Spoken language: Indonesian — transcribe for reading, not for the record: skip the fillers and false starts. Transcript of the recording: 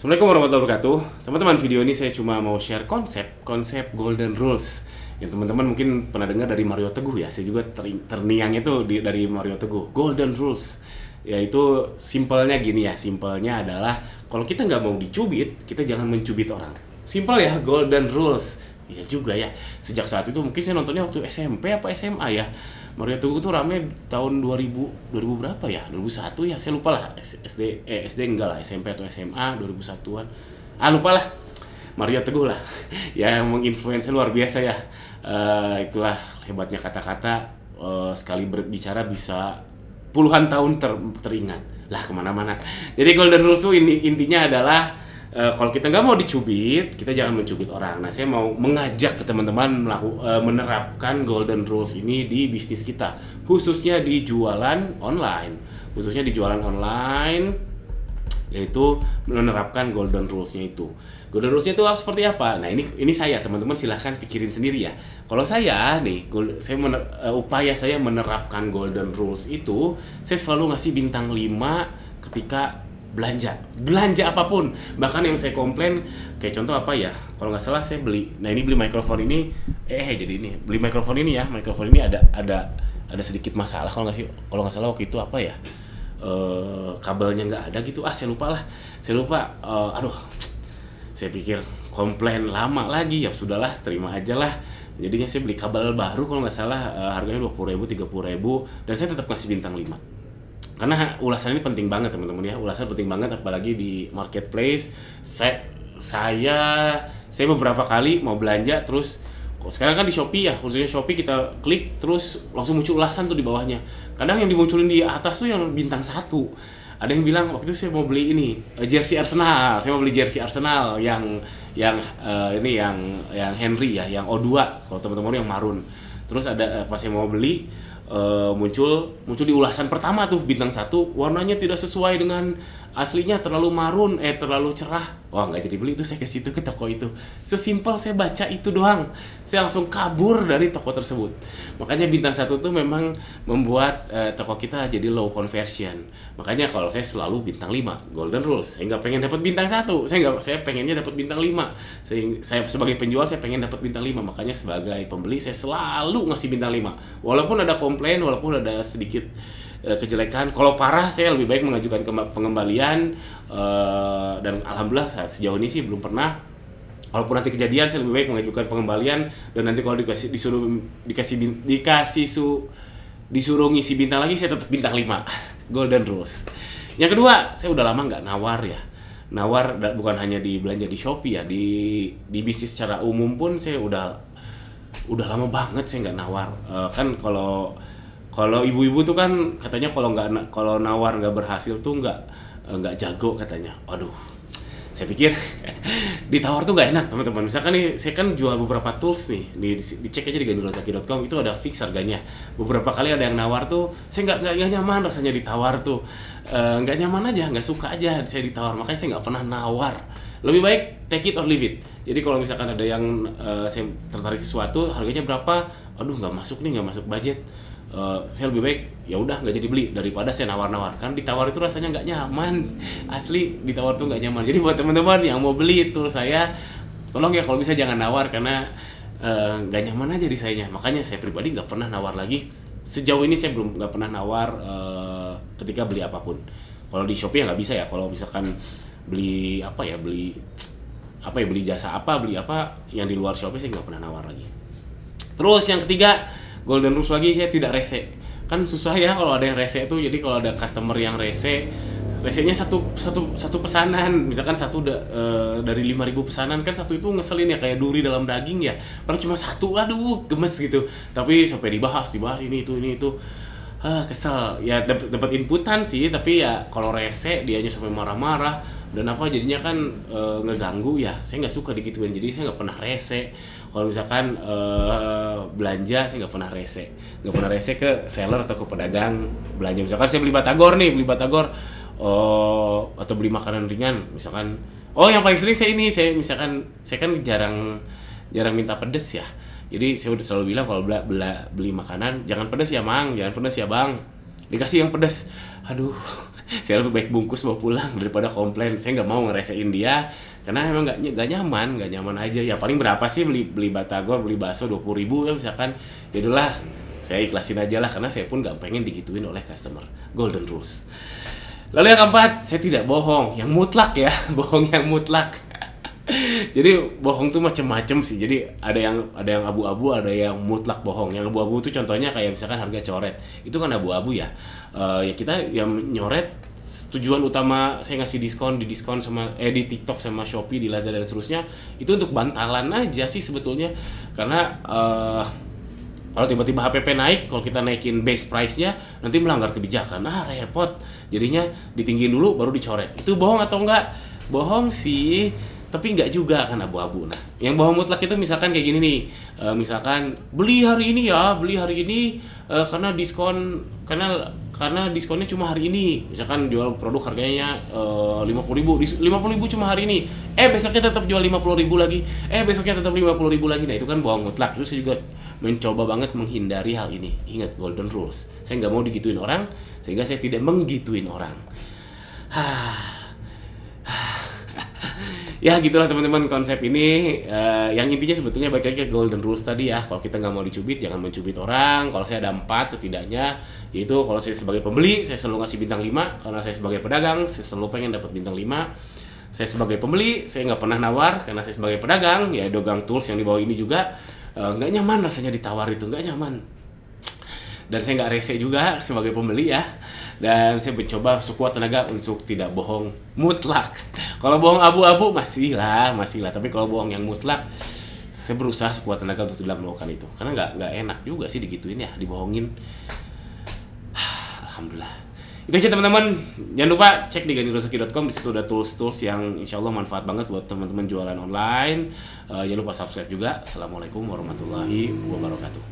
Assalamualaikum warahmatullahi wabarakatuh. Teman-teman, video ini saya cuma mau share konsep golden rules yang teman-teman mungkin pernah dengar dari Mario Teguh ya. Saya juga terniang itu dari Mario Teguh. Golden rules yaitu simpelnya gini ya. Simpelnya adalah kalau kita nggak mau dicubit, kita jangan mencubit orang. Simpel ya, golden rules. Iya juga ya. Sejak saat itu mungkin saya nontonnya waktu SMP apa SMA ya. Mario Teguh tuh rame tahun 2000 berapa ya? 2001 ya, saya lupa lah. SD enggak lah, SMP atau SMA 2001-an. Lupa lah. Mario Teguh lah. Ya, yang menginfluence luar biasa ya. Itulah hebatnya kata-kata, sekali berbicara bisa puluhan tahun teringat. Lah kemana-mana. Jadi golden rules tuh intinya adalah kalau kita nggak mau dicubit, kita jangan mencubit orang. Nah, saya mau mengajak ke teman-teman menerapkan golden rules ini di bisnis kita, khususnya di jualan online. Yaitu menerapkan golden rules-nya itu. Golden rules-nya itu seperti apa? Nah, ini saya, teman-teman silahkan pikirin sendiri ya. Kalau saya nih, upaya saya menerapkan golden rules itu, saya selalu ngasih bintang 5 ketika belanja apapun. Bahkan yang saya komplain kayak contoh apa ya, kalau nggak salah saya beli mikrofon ini beli mikrofon ini ya, mikrofon ini ada sedikit masalah kalau nggak salah waktu itu apa ya, kabelnya nggak ada gitu, saya lupa. Saya pikir komplain lama lagi, ya sudahlah, terima aja lah. Jadinya saya beli kabel baru kalau nggak salah, harganya 20.000 30.000, dan saya tetap kasih bintang 5. Karena ulasan ini penting banget teman-teman ya, ulasan penting banget apalagi di marketplace. Saya beberapa kali mau belanja, terus sekarang kan di Shopee ya, khususnya Shopee, kita klik terus langsung muncul ulasan tuh di bawahnya. Kadang yang dimunculin di atas tuh yang bintang 1. Ada yang bilang waktu itu saya mau beli jersey Arsenal, yang Henry ya, yang O2 kalau teman-teman yang marun. Terus ada pas saya mau beli, muncul di ulasan pertama tuh bintang 1, warnanya tidak sesuai dengan aslinya, terlalu marun, terlalu cerah. Wah, nggak jadi beli itu, saya ke situ, ke toko itu. Sesimpel saya baca itu doang, saya langsung kabur dari toko tersebut. Makanya bintang 1 tuh memang membuat toko kita jadi low conversion. Makanya kalau saya selalu bintang 5, golden rules. Saya nggak pengen dapat bintang 1, saya pengennya dapat bintang 5. Saya sebagai penjual, saya pengen dapat bintang 5. Makanya sebagai pembeli, saya selalu ngasih bintang 5. Walaupun ada komplain, walaupun ada sedikit kejelekan, kalau parah saya lebih baik mengajukan pengembalian, dan alhamdulillah sejauh ini sih belum pernah. Walaupun nanti kejadian, saya lebih baik mengajukan pengembalian, dan nanti kalau disuruh ngisi bintang lagi, saya tetap bintang 5. Golden rules. Yang kedua, saya udah lama nggak nawar ya. Bukan hanya di belanja di Shopee ya, di bisnis secara umum pun saya udah lama banget saya nggak nawar. Kan kalau ibu-ibu tuh kan katanya kalau nawar nggak berhasil tuh nggak jago katanya. Aduh, saya pikir ditawar tuh nggak enak teman-teman. Misalkan nih, saya kan jual beberapa tools nih, dicek aja di ganjilrozaki.com, itu ada fix harganya. Beberapa kali ada yang nawar tuh, saya nggak nyaman rasanya ditawar tuh, nggak nyaman aja, nggak suka aja saya ditawar. Makanya saya nggak pernah nawar. Lebih baik take it or leave it. Jadi kalau misalkan ada yang saya tertarik sesuatu, harganya berapa? Aduh, nggak masuk budget. Saya lebih baik ya udah nggak jadi beli daripada saya nawar-nawar. Kan ditawar itu rasanya nggak nyaman, asli ditawar tuh nggak nyaman. Jadi buat teman-teman yang mau beli itu, saya tolong ya kalau bisa jangan nawar, karena nggak nyaman aja di sayanya. Makanya saya pribadi nggak pernah nawar lagi. Sejauh ini saya nggak pernah nawar ketika beli apapun. Kalau di Shopee ya nggak bisa ya. Kalau misalkan beli jasa beli apa yang di luar Shopee, saya nggak pernah nawar lagi. Terus yang ketiga, golden rules lagi, saya tidak rese. Kan susah ya kalau ada yang rese tuh. Jadi kalau ada customer yang resenya satu pesanan, misalkan dari 5.000 pesanan, kan satu itu ngeselin ya, kayak duri dalam daging ya. Padahal cuma satu, aduh gemes gitu. Tapi sampai dibahas ini itu. Kesel ya, dapat inputan sih, tapi ya kalau rese dianya sampai marah-marah dan jadinya kan ngeganggu ya. Saya nggak suka digituin, jadi saya nggak pernah rese. Kalau misalkan belanja, saya nggak pernah rese ke seller atau ke pedagang belanja. Misalkan saya beli batagor atau beli makanan ringan, misalkan yang paling sering saya kan jarang minta pedes ya. Jadi saya udah selalu bilang kalau beli makanan, jangan pedas ya mang, jangan pedas ya bang, dikasih yang pedas. Aduh, Saya lebih baik bungkus bawa pulang daripada komplain. Saya nggak mau ngeresein dia karena emang nggak nyaman aja. Ya paling berapa sih beli batagor, beli bakso 20.000 ya misalkan. Ya udahlah, saya ikhlasin aja lah karena saya pun nggak pengen digituin oleh customer. Golden rules. Lalu yang keempat, saya tidak bohong, yang mutlak ya, bohong yang mutlak. Jadi bohong tuh macem-macem sih. Jadi ada yang abu-abu, ada yang mutlak bohong. Yang abu-abu tuh contohnya kayak misalkan harga coret. Itu kan abu-abu ya. Ya kita yang nyoret tujuan utama saya ngasih diskon sama di TikTok sama Shopee, di Lazada dan seterusnya itu untuk bantalan aja sih sebetulnya. Karena kalau tiba-tiba HPP naik, kalau kita naikin base price-nya, nanti melanggar kebijakan. Repot. Jadinya ditinggiin dulu, baru dicoret. Itu bohong atau enggak? Bohong sih, tapi enggak juga kan abu-abu. Nah, yang bohong mutlak itu misalkan kayak gini nih. Misalkan, beli hari ini karena diskon, karena diskonnya cuma hari ini. Misalkan jual produk harganya 50.000, 50.000 cuma hari ini. Besoknya tetap jual 50.000 lagi. Besoknya tetap 50.000 lagi. Nah, itu kan bohong mutlak. Itu saya juga mencoba banget menghindari hal ini. Ingat golden rules. Saya nggak mau digituin orang, sehingga saya tidak menggituin orang. Ya gitulah teman-teman konsep ini. Yang intinya sebetulnya balik lagi ke golden rules tadi ya. Kalau kita nggak mau dicubit, jangan mencubit orang. Kalau saya ada 4 setidaknya, yaitu kalau saya sebagai pembeli, saya selalu ngasih bintang 5. Karena saya sebagai pedagang, saya selalu pengen dapat bintang 5. Saya sebagai pembeli, saya nggak pernah nawar. Karena saya sebagai pedagang, ya Dogang Tools yang di bawah ini juga nggak nyaman rasanya ditawar itu, nggak nyaman. Dan saya nggak rese juga sebagai pembeli ya. Dan saya mencoba sekuat tenaga untuk tidak bohong mutlak. Kalau bohong abu-abu masih lah. Tapi kalau bohong yang mutlak, saya berusaha sekuat tenaga untuk tidak melakukan itu. Karena nggak enak juga sih digituin ya, dibohongin. Alhamdulillah. Itu aja teman-teman. Jangan lupa cek di ganirozaki.com. Di situ ada tools-tools yang insya Allah manfaat banget buat teman-teman jualan online. Jangan lupa subscribe juga. Assalamualaikum warahmatullahi wabarakatuh.